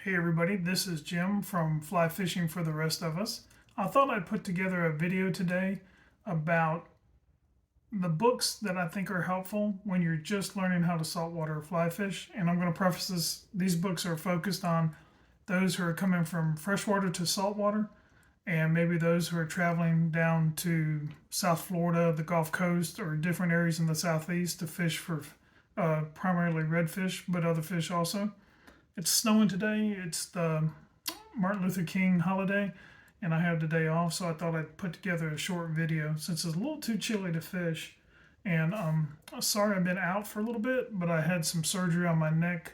Hey everybody, this is Jim from Fly Fishing for the Rest of Us. I thought I'd put together a video today about the books that I think are helpful when you're just learning how to saltwater fly fish. And I'm going to preface this, these books are focused on those who are coming from freshwater to saltwater, and maybe those who are traveling down to South Florida, the Gulf Coast, or different areas in the Southeast to fish for primarily redfish, but other fish also. It's snowing today. It's the Martin Luther King holiday, and I have the day off, so I thought I'd put together a short video since it's a little too chilly to fish. And sorry I've been out for a little bit, but I had some surgery on my neck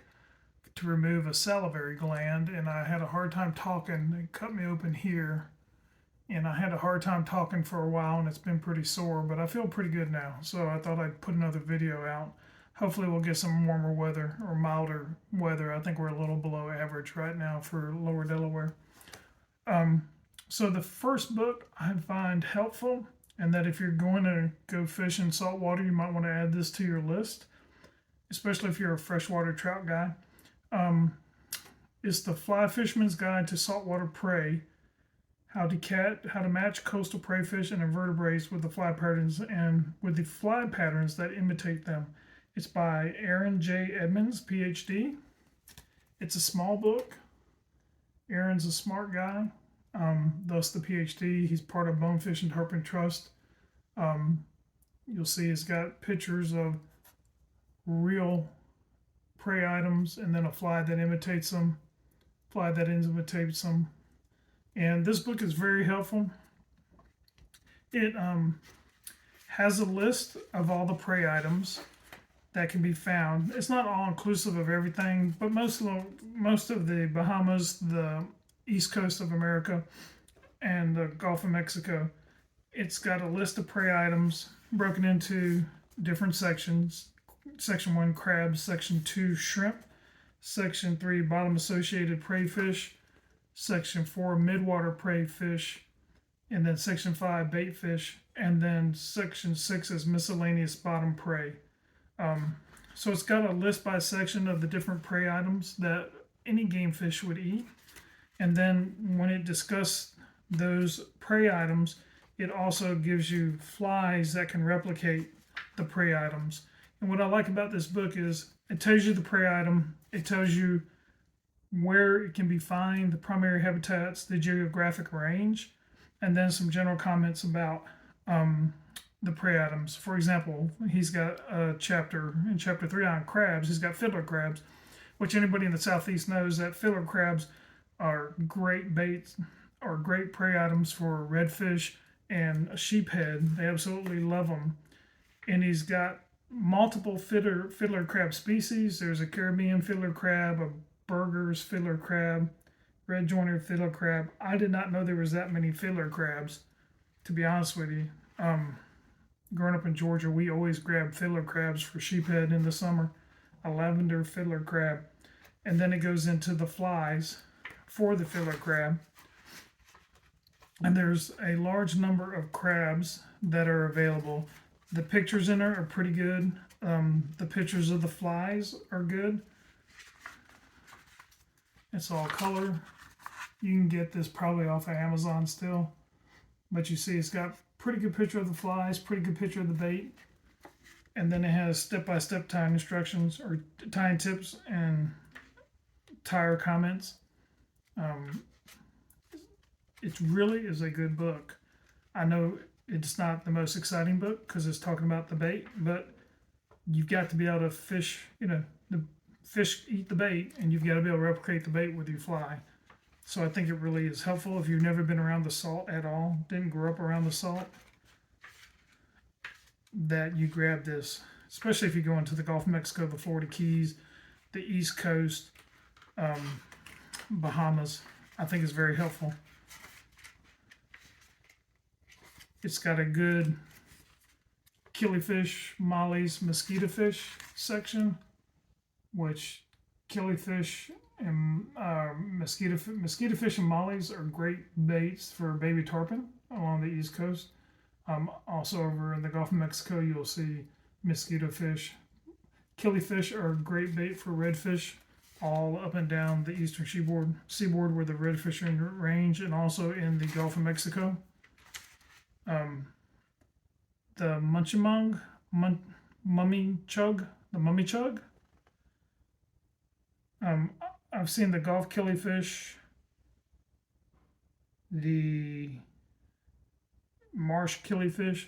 to remove a salivary gland, and I had a hard time talking. It cut me open here, and I had a hard time talking for a while, and it's been pretty sore, but I feel pretty good now. So I thought I'd put another video out. Hopefully we'll get some warmer weather or milder weather. I think we're a little below average right now for lower Delaware. So the first book I find helpful, and that if you're going to go fish in saltwater, you might want to add this to your list, especially if you're a freshwater trout guy. It's the Fly Fisherman's Guide to Saltwater Prey: How to match coastal prey fish and invertebrates with the fly patterns that imitate them. It's by Aaron J. Edmonds, PhD. It's a small book. Aaron's a smart guy, thus the PhD. He's part of Bonefish and Tarpon Trust. You'll see it's got pictures of real prey items and then a fly that imitates them, And this book is very helpful. It has a list of all the prey items that can be found. It's not all inclusive of everything, but most of the Bahamas, the east coast of America, and the Gulf of Mexico. It's got a list of prey items broken into different sections. Section 1, crabs. Section 2, shrimp. Section 3, bottom associated prey fish. Section 4, midwater prey fish. And then Section 5, bait fish. And then Section 6 is miscellaneous bottom prey. So it's got a list by section of the different prey items that any game fish would eat. And then when it discusses those prey items, it also gives you flies that can replicate the prey items. And what I like about this book is it tells you the prey item, it tells you where it can be found, the primary habitats, the geographic range, and then some general comments about the prey items. For example, he's got a chapter in chapter 3 on crabs. He's got fiddler crabs, which anybody in the southeast knows that fiddler crabs are great baits or great prey items for redfish and sheephead. They absolutely love them. And he's got multiple fiddler crab species. There's a Caribbean fiddler crab, a Burgers fiddler crab, red jointed fiddler crab. I did not know there was that many fiddler crabs, to be honest with you. Growing up in Georgia, we always grabbed fiddler crabs for sheephead in the summer, a lavender fiddler crab. And then it goes into the flies for the fiddler crab. And there's a large number of crabs that are available. The pictures in there are pretty good. The pictures of the flies are good. It's all color. You can get this probably off of Amazon still. But you see it's got pretty good picture of the flies, pretty good picture of the bait. And then it has step-by-step tying instructions or tying tips and tire comments. It really is a good book. I know it's not the most exciting book because it's talking about the bait, but you've got to be able to fish, the fish eat the bait, and you've got to be able to replicate the bait with your fly. So I think it really is helpful if you've never been around the salt at all, didn't grow up around the salt, that you grab this, especially if you go into the Gulf of Mexico, the Florida Keys, the East Coast, Bahamas. I think it's very helpful. It's got a good killifish, mollies, mosquito fish section, which killifish and mosquito fish and mollies are great baits for baby tarpon along the East Coast. Also over in the Gulf of Mexico, you'll see mosquito fish. Killifish are a great bait for redfish all up and down the eastern seaboard where the redfish range, and also in the Gulf of Mexico. The mummy chug. I've seen the Gulf killifish, the marsh killifish,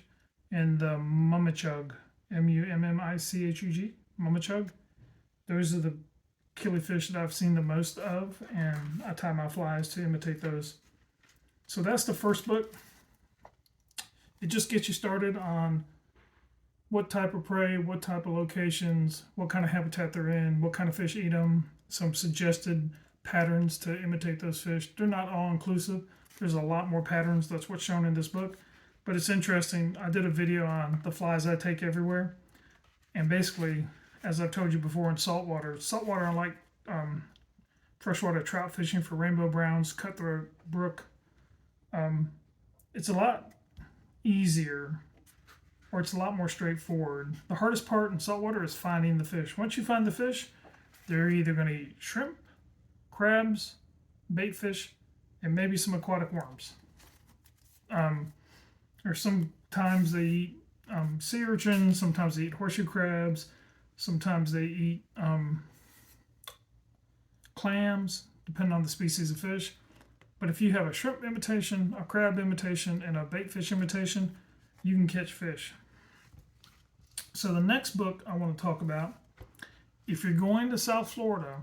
and the mummichug, Mummichug, mummichug. Those are the killifish that I've seen the most of, and I tie my flies to imitate those. So that's the first book. It just gets you started on what type of prey, what type of locations, what kind of habitat they're in, what kind of fish eat them, some suggested patterns to imitate those fish. They're not all inclusive. There's a lot more patterns. That's what's shown in this book. But it's interesting. I did a video on the flies I take everywhere. And basically, as I've told you before, in saltwater, unlike freshwater trout fishing for rainbow browns, cutthroat, brook, it's a lot easier, or it's a lot more straightforward. The hardest part in saltwater is finding the fish. Once you find the fish, they're either going to eat shrimp, crabs, bait fish, and maybe some aquatic worms. Or sometimes they eat sea urchins, sometimes they eat horseshoe crabs, sometimes they eat clams, depending on the species of fish. But if you have a shrimp imitation, a crab imitation, and a bait fish imitation, you can catch fish. So the next book I want to talk about, if you're going to South Florida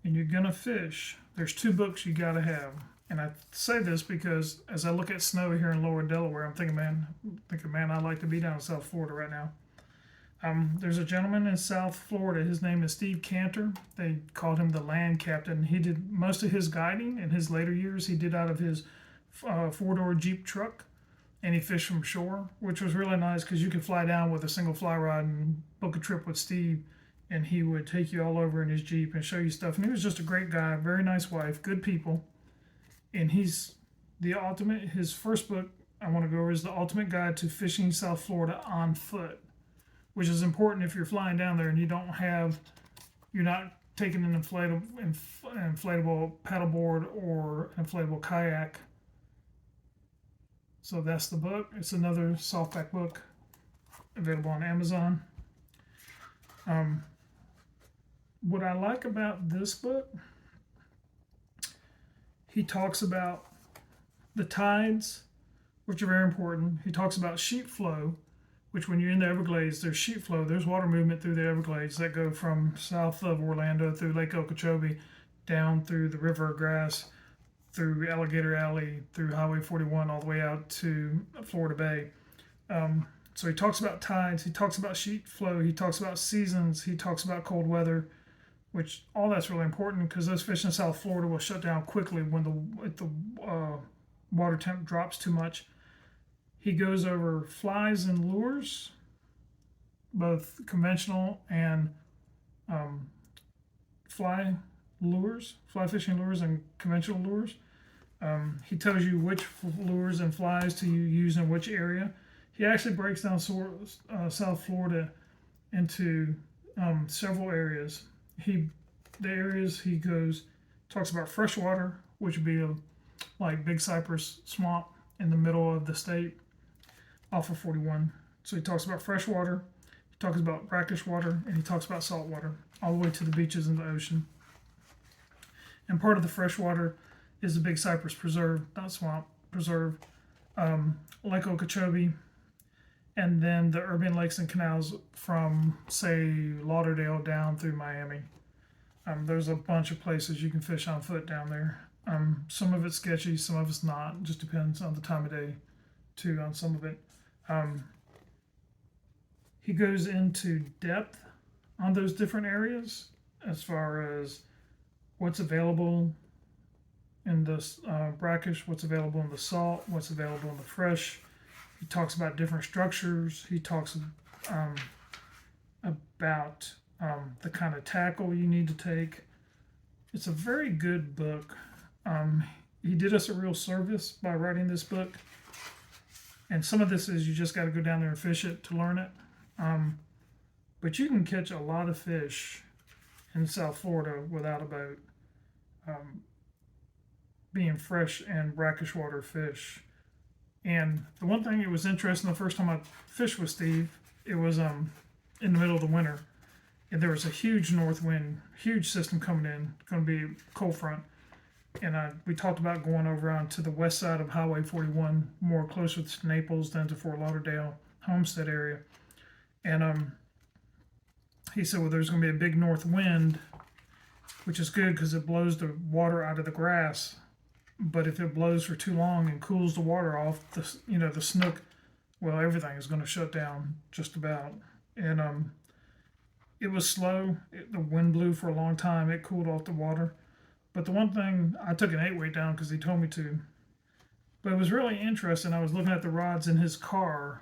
and you're going to fish, there's 2 books you got to have. And I say this because as I look at snow here in lower Delaware, I'm thinking, man, I'd like to be down in South Florida right now. There's a gentleman in South Florida. His name is Steve Cantor. They called him the land captain. He did most of his guiding in his later years. He did out of his 4-door Jeep truck, and he fished from shore, which was really nice because you could fly down with a single fly rod and book a trip with Steve, and he would take you all over in his Jeep and show you stuff. And he was just a great guy, very nice wife, good people. And he's the ultimate. His first book I want to go over is The Ultimate Guide to Fishing South Florida on Foot, which is important if you're flying down there and you're not taking an inflatable paddleboard or inflatable kayak. So that's the book. It's another softback book available on Amazon. What I like about this book, he talks about the tides, which are very important. He talks about sheet flow, which when you're in the Everglades, there's sheet flow. There's water movement through the Everglades that go from south of Orlando through Lake Okeechobee, down through the River of Grass, through Alligator Alley, through Highway 41, all the way out to Florida Bay. So he talks about tides, he talks about sheet flow, he talks about seasons, he talks about cold weather, which all that's really important because those fish in South Florida will shut down quickly when the water temp drops too much. He goes over flies and lures, both conventional and fly fishing lures and conventional lures. He tells you which lures and flies to use in which area. He actually breaks down South Florida into several areas. The areas he talks about freshwater, which would be like Big Cypress Swamp in the middle of the state off of 41. So he talks about freshwater, he talks about brackish water, and he talks about saltwater, all the way to the beaches and the ocean. And part of the freshwater is the Big Cypress Preserve, not swamp, preserve, Lake Okeechobee, and then the urban lakes and canals from, say, Lauderdale down through Miami. There's a bunch of places you can fish on foot down there. Some of it's sketchy, some of it's not. It just depends on the time of day, too, on some of it. He goes into depth on those different areas as far as what's available in the brackish, what's available in the salt, what's available in the fresh. He talks about different structures. He talks about the kind of tackle you need to take. It's a very good book. He did us a real service by writing this book. And some of this is you just got to go down there and fish it to learn it. But you can catch a lot of fish in South Florida without a boat, being fresh and brackish water fish. And the one thing it was interesting, the first time I fished with Steve, it was in the middle of the winter, and there was a huge north wind, huge system coming in, going to be a cold front. And we talked about going over onto the west side of Highway 41, more closer to Naples than to Fort Lauderdale, Homestead area. And he said, well, there's going to be a big north wind, which is good because it blows the water out of the grass. But if it blows for too long and cools the water off, the snook, well, everything is going to shut down just about. And it was slow. The wind blew for a long time. It cooled off the water. But the one thing, I took an 8-weight down because he told me to. But it was really interesting. I was looking at the rods in his car,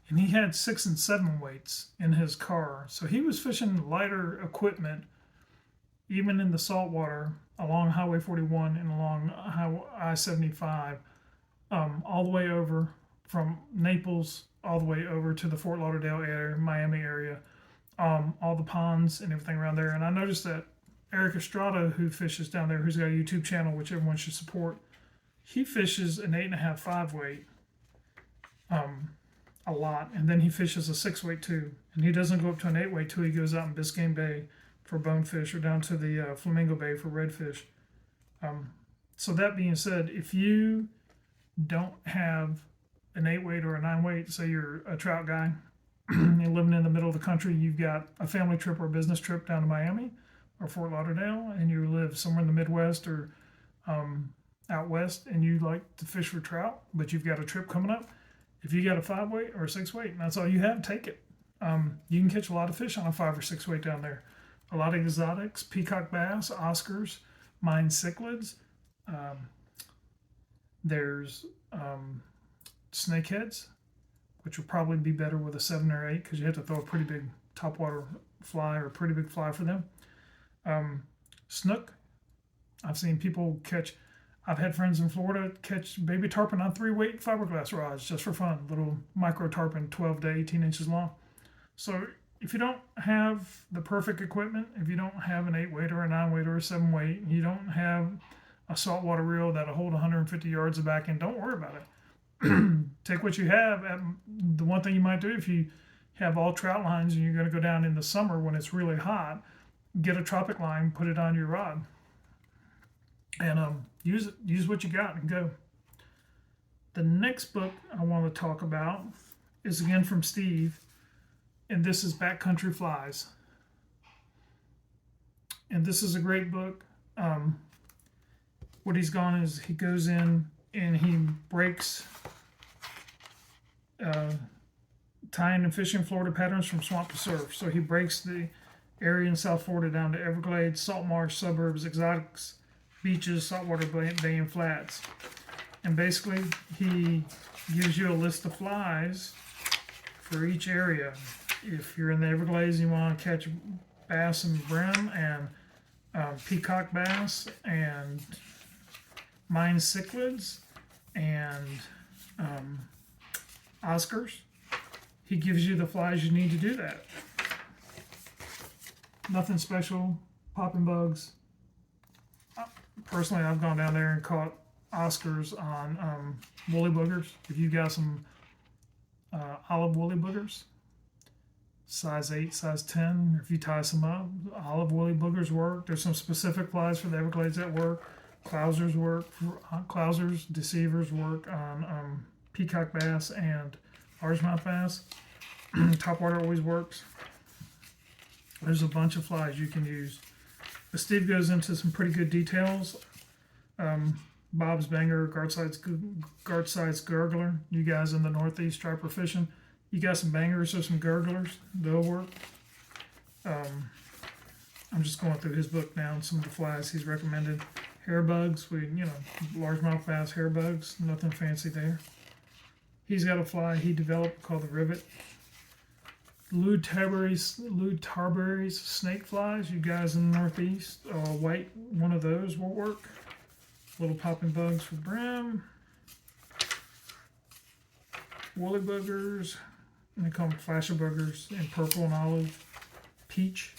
and he had 6 and 7 weights in his car. So he was fishing lighter equipment, even in the saltwater, along Highway 41 and along I-75, all the way over from Naples, all the way over to the Fort Lauderdale area, Miami area, all the ponds and everything around there. And I noticed that Eric Estrada, who fishes down there, who's got a YouTube channel, which everyone should support, he fishes an 8.5, 5-weight a lot. And then he fishes a 6-weight too. And he doesn't go up to an 8-weight till he goes out in Biscayne Bay for bonefish or down to the Flamingo Bay for redfish. So that being said, if you don't have an 8-weight or a 9-weight, say you're a trout guy, you're living in the middle of the country, you've got a family trip or a business trip down to Miami or Fort Lauderdale, and you live somewhere in the Midwest or out west, and you like to fish for trout, but you've got a trip coming up, if you got a 5-weight or a 6-weight, and that's all you have, take it. You can catch a lot of fish on a 5 or 6-weight down there. A lot of exotics, peacock bass, Oscars, mine cichlids. There's snakeheads, which will probably be better with a 7 or 8 because you have to throw a pretty big topwater fly or a pretty big fly for them. Snook. I've seen people catch. I've had friends in Florida catch baby tarpon on 3-weight fiberglass rods just for fun. Little micro tarpon, 12 to 18 inches long. So if you don't have the perfect equipment, if you don't have an 8-weight or a 9-weight or a 7-weight, you don't have a saltwater reel that'll hold 150 yards of back end, don't worry about it. Take what you have. The one thing you might do if you have all trout lines and you're going to go down in the summer when it's really hot, get a tropic line, put it on your rod, and use it. Use what you got and go. The next book I want to talk about is again from Steve, and this is Backcountry Flies. And this is a great book. What he's gone is he goes in and he breaks tying and fishing Florida patterns from swamp to surf. So he breaks the area in South Florida down to Everglades, salt marsh, suburbs, exotics, beaches, saltwater bay, and flats. And basically, he gives you a list of flies for each area. If you're in the Everglades, you want to catch bass and brim and peacock bass and mine cichlids and Oscars, he gives you the flies you need to do that. Nothing special, popping bugs. Personally, I've gone down there and caught Oscars on woolly boogers. If you got some olive woolly boogers, size 8, size 10, if you tie some up, olive woolly boogers work. There's some specific flies for the Everglades that work. Clousers work. Clousers, deceivers work on peacock bass and largemouth bass. Topwater always works. There's a bunch of flies you can use. But Steve goes into some pretty good details. Bob's Banger, guard-size gurgler. You guys in the Northeast striper fishing, you got some bangers or some gurglers, they'll work. I'm just going through his book now and some of the flies he's recommended. Hair bugs, largemouth bass hair bugs, nothing fancy there. He's got a fly he developed called the rivet. Lewd Tarberry's snake flies, you guys in the Northeast, white, one of those will work. Little popping bugs for brim. Woolly boogers, and they call them flasher boogers in purple and olive. Peach,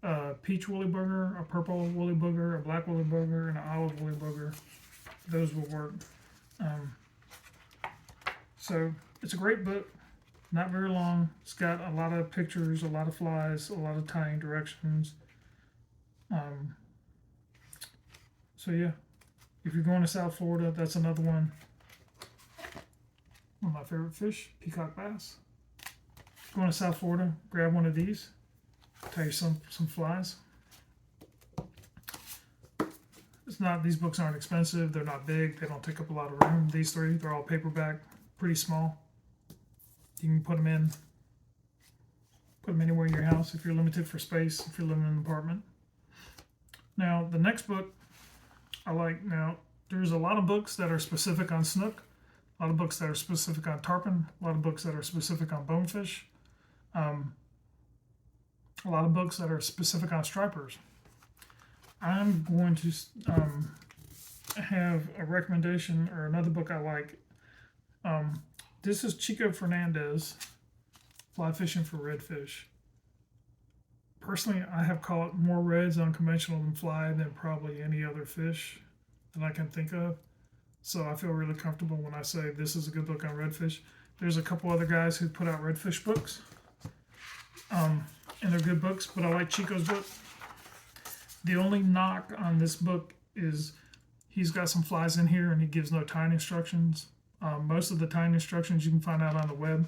a peach woolly booger, a purple woolly booger, a black woolly booger, and an olive woolly booger. Those will work. So it's a great book, not very long. It's got a lot of pictures, a lot of flies, a lot of tying directions. So yeah, if you're going to South Florida, that's another one. One of my favorite fish, peacock bass. Going to South Florida, grab one of these, tie you some flies. It's not, these books aren't expensive, they're not big, they don't take up a lot of room. These three, they're all paperback, pretty small. You can put them anywhere in your house if you're limited for space, if you're living in an apartment. Now, the next book I like, now, there's a lot of books that are specific on snook, a lot of books that are specific on tarpon, a lot of books that are specific on bonefish, a lot of books that are specific on stripers. I'm going to have a recommendation or another book I like. This is Chico Fernandez, Fly Fishing for Redfish. Personally, I have caught more reds unconventional than fly than probably any other fish that I can think of. So I feel really comfortable when I say this is a good book on redfish. There's a couple other guys who put out redfish books. And they're good books, but I like Chico's book. The only knock on this book is he's got some flies in here and he gives no tying instructions. Most of the tying instructions you can find out on the web.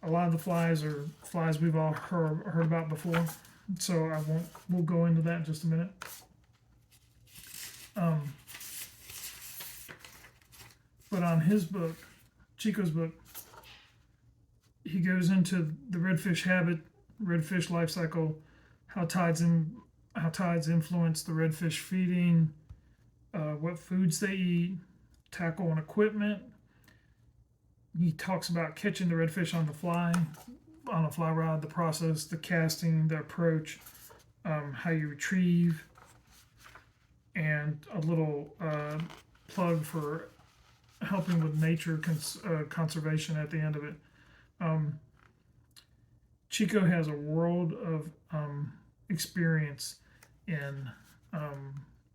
A lot of the flies are flies we've all heard about before, so we'll go into that in just a minute. But on his book, Chico's book, he goes into the redfish habit, redfish life cycle, how tides influence the redfish feeding, what foods they eat, tackle and equipment. He talks about catching the redfish on a fly rod, the process, the casting, the approach, how you retrieve, and a little plug for helping with nature conservation at the end of it. Chico has a world of experience in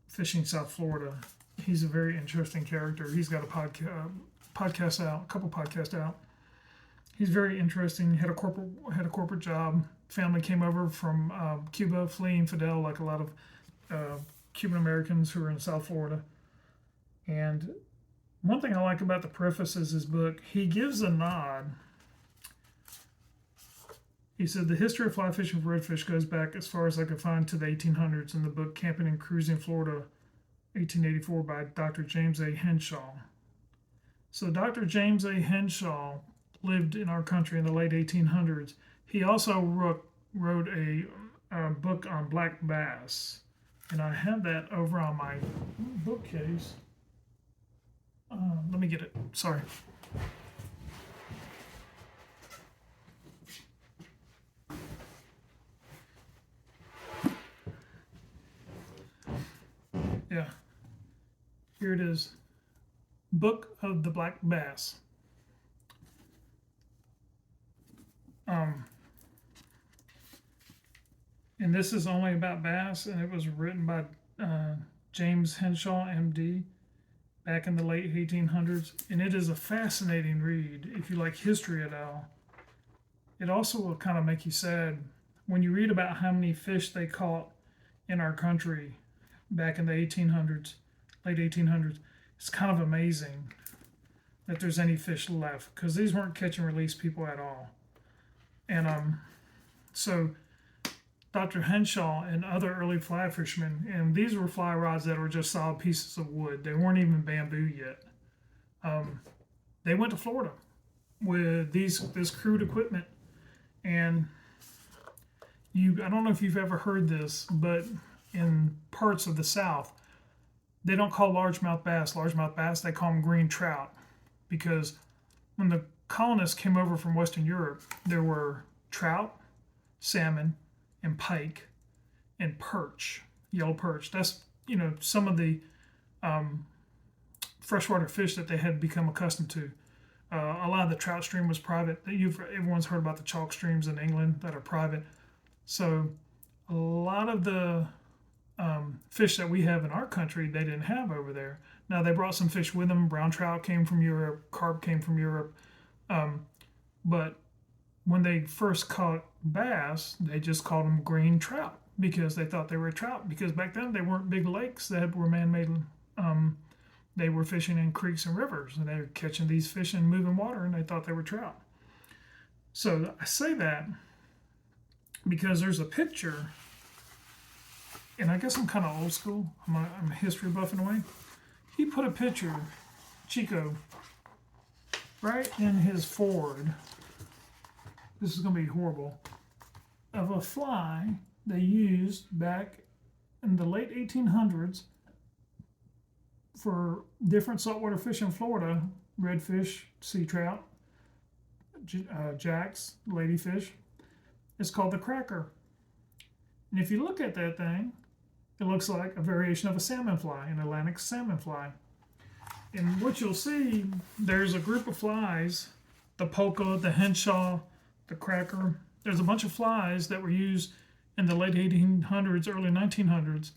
fishing South Florida. He's a very interesting character. He's got a couple podcasts out. He's very interesting. Had a corporate job. Family came over from Cuba, fleeing Fidel, like a lot of Cuban Americans who are in South Florida. And one thing I like about the preface is his book. He gives a nod. He said, the history of fly fishing for redfish goes back as far as I could find to the 1800s in the book Camping and Cruising Florida, 1884 by Dr. James A. Henshaw. So Dr. James A. Henshaw lived in our country in the late 1800s. He also wrote a book on black bass. And I have that over on my bookcase. Let me get it. Sorry. Yeah. Here it is. Book of the Black Bass. And this is only about bass, and it was written by James Henshaw, MD, back in the late 1800s. And it is a fascinating read if you like history at all. It also will kind of make you sad when you read about how many fish they caught in our country back in the 1800s, late 1800s. It's kind of amazing that there's any fish left, because these weren't catch and release people at all. And so Dr. Henshaw and other early fly fishermen, and these were fly rods that were just solid pieces of wood. They weren't even bamboo yet. They went to Florida with this crude equipment. And I don't know if you've ever heard this, but in parts of the South, they don't call largemouth bass, they call them green trout. Because when the colonists came over from Western Europe, there were trout, salmon, and pike, and perch, yellow perch. That's, some of the freshwater fish that they had become accustomed to. A lot of the trout stream was private. Everyone's heard about the chalk streams in England that are private. So a lot of the fish that we have in our country, they didn't have over there. Now, they brought some fish with them. Brown trout came from Europe, carp came from Europe. But when they first caught bass, they just called them green trout because they thought they were trout. Because back then they weren't big lakes that were man-made. They were fishing in creeks and rivers, and they were catching these fish in moving water, and they thought they were trout. So I say that because there's a picture, and I guess I'm kind of old school. I'm a history buff in a way. He put a picture, Chico, right in his Ford. This is going to be horrible. Of a fly they used back in the late 1800s for different saltwater fish in Florida: redfish, sea trout, jacks, ladyfish. It's called the cracker. And if you look at that thing, it looks like a variation of a salmon fly, an Atlantic salmon fly. And what you'll see, there's a group of flies, the polka, the henshaw, the cracker. There's a bunch of flies that were used in the late 1800s, early 1900s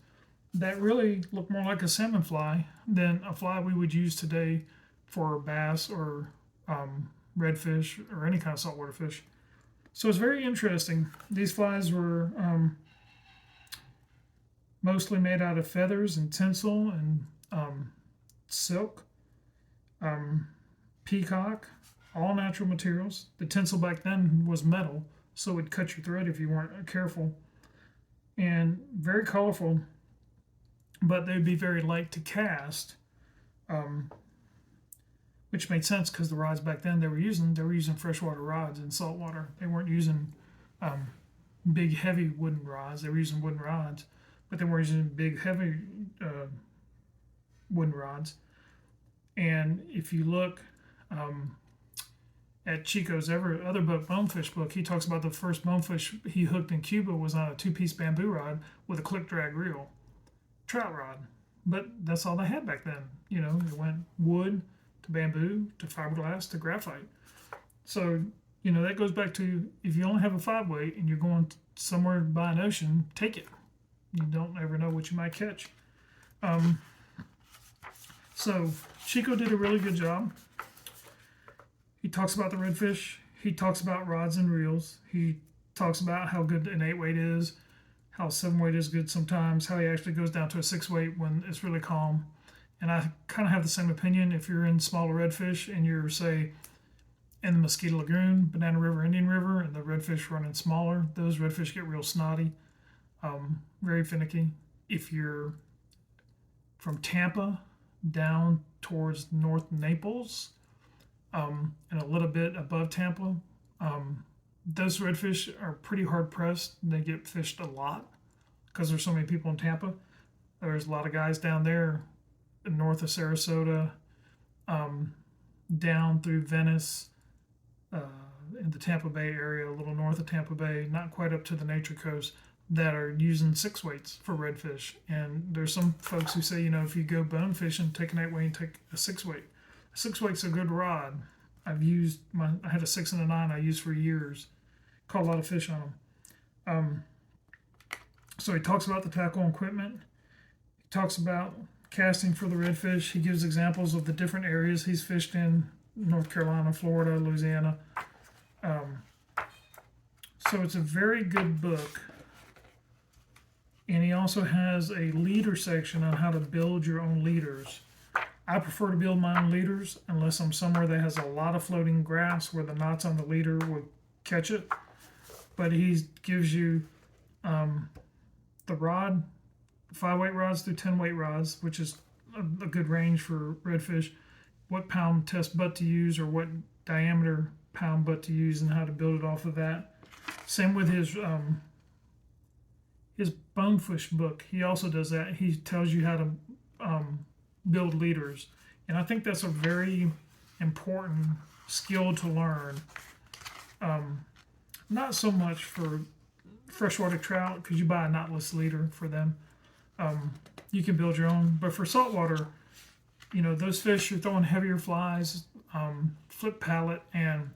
that really look more like a salmon fly than a fly we would use today for bass or redfish or any kind of saltwater fish. So it's very interesting. These flies were mostly made out of feathers and tinsel and silk, peacock, all natural materials. The tinsel back then was metal, so it would cut your thread if you weren't careful. And very colorful, but they'd be very light to cast, which made sense because the rods back then they were using freshwater rods in saltwater. They weren't using big heavy wooden rods. They were using wooden rods, but they were using big heavy wooden rods. And if you look at Chico's other book, Bonefish book, he talks about the first bonefish he hooked in Cuba was on a 2-piece bamboo rod with a click drag reel, trout rod. But that's all they had back then. You know, it went wood to bamboo to fiberglass to graphite. So, you know, that goes back to if you only have a 5-weight and you're going somewhere by an ocean, take it. You don't ever know what you might catch. So Chico did a really good job. He talks about the redfish. He talks about rods and reels. He talks about how good an 8-weight is, how 7-weight is good sometimes, how he actually goes down to a 6-weight when it's really calm. And I kind of have the same opinion. If you're in smaller redfish and you're, say, in the Mosquito Lagoon, Banana River, Indian River, and the redfish running smaller, those redfish get real snotty, very finicky. If you're from Tampa down towards North Naples, and a little bit above Tampa, those redfish are pretty hard pressed. They get fished a lot because there's so many people in Tampa. There's a lot of guys down there north of Sarasota, down through Venice, in the Tampa Bay area, a little north of Tampa Bay, not quite up to the Nature Coast, that are using 6-weights for redfish. And there's some folks who say, you know, if you go bone fishing, take an 8-weight and take a 6-weight. A 6-weight's a good rod. I had a 6 and a 9 I used for years. Caught a lot of fish on them. So he talks about the tackle and equipment. He talks about casting for the redfish. He gives examples of the different areas he's fished in: North Carolina, Florida, Louisiana. So it's a very good book. And he also has a leader section on how to build your own leaders. I prefer to build my own leaders unless I'm somewhere that has a lot of floating grass where the knots on the leader would catch it. But he gives you the rod, 5-weight rods through 10-weight rods, which is a good range for redfish, what pound test butt to use or what diameter pound butt to use and how to build it off of that. Same with his bonefish book. He also does that. He tells you how to build leaders. And I think that's a very important skill to learn. Not so much for freshwater trout, because you buy a knotless leader for them. You can build your own. But for saltwater, you know, those fish, you're throwing heavier flies. Flip Pallet and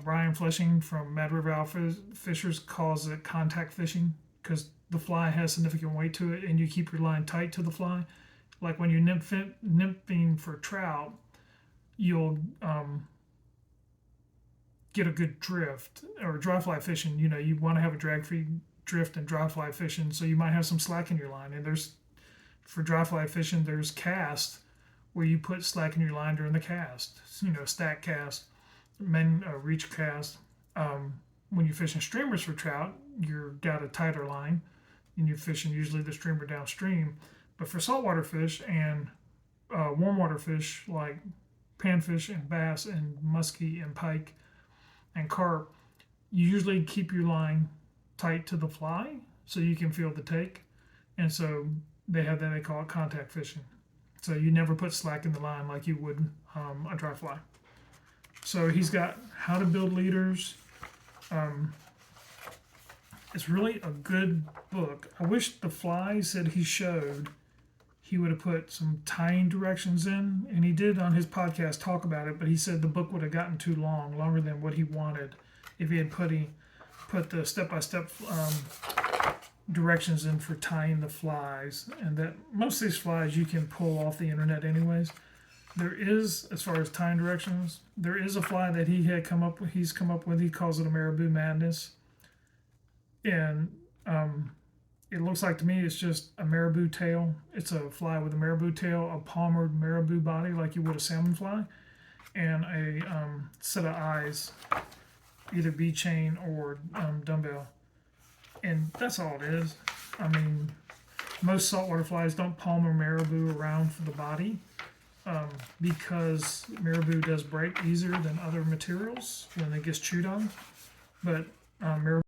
Brian Fleshing from Mad River Outfitters calls it contact fishing, because the fly has significant weight to it, and you keep your line tight to the fly. Like when you're nymphing for trout, you'll get a good drift. Or dry fly fishing, you want to have a drag-free drift and dry fly fishing, so you might have some slack in your line. And for dry fly fishing, there's cast where you put slack in your line during the cast. Stack cast, reach cast. When you're fishing streamers for trout, you've got a tighter line, and you're fishing usually the streamer downstream. But for saltwater fish and warm water fish like panfish and bass and muskie and pike and carp, you usually keep your line tight to the fly so you can feel the take. And so they have that, they call it contact fishing. So you never put slack in the line like you would a dry fly. So he's got how to build leaders. It's really a good book. I wish the flies that he showed, he would have put some tying directions in, and he did on his podcast talk about it, but he said the book would have gotten too long, longer than what he wanted if he had put the step-by-step directions in for tying the flies. And that most of these flies you can pull off the internet anyways. There is, as far as tying directions, there is a fly that he's come up with, he calls it a marabou madness. And it looks like to me it's just a marabou tail. It's a fly with a marabou tail, a palmered marabou body like you would a salmon fly, and a set of eyes, either bead chain or dumbbell. And that's all it is. I mean, most saltwater flies don't palmer marabou around for the body because marabou does break easier than other materials when it gets chewed on. But marabou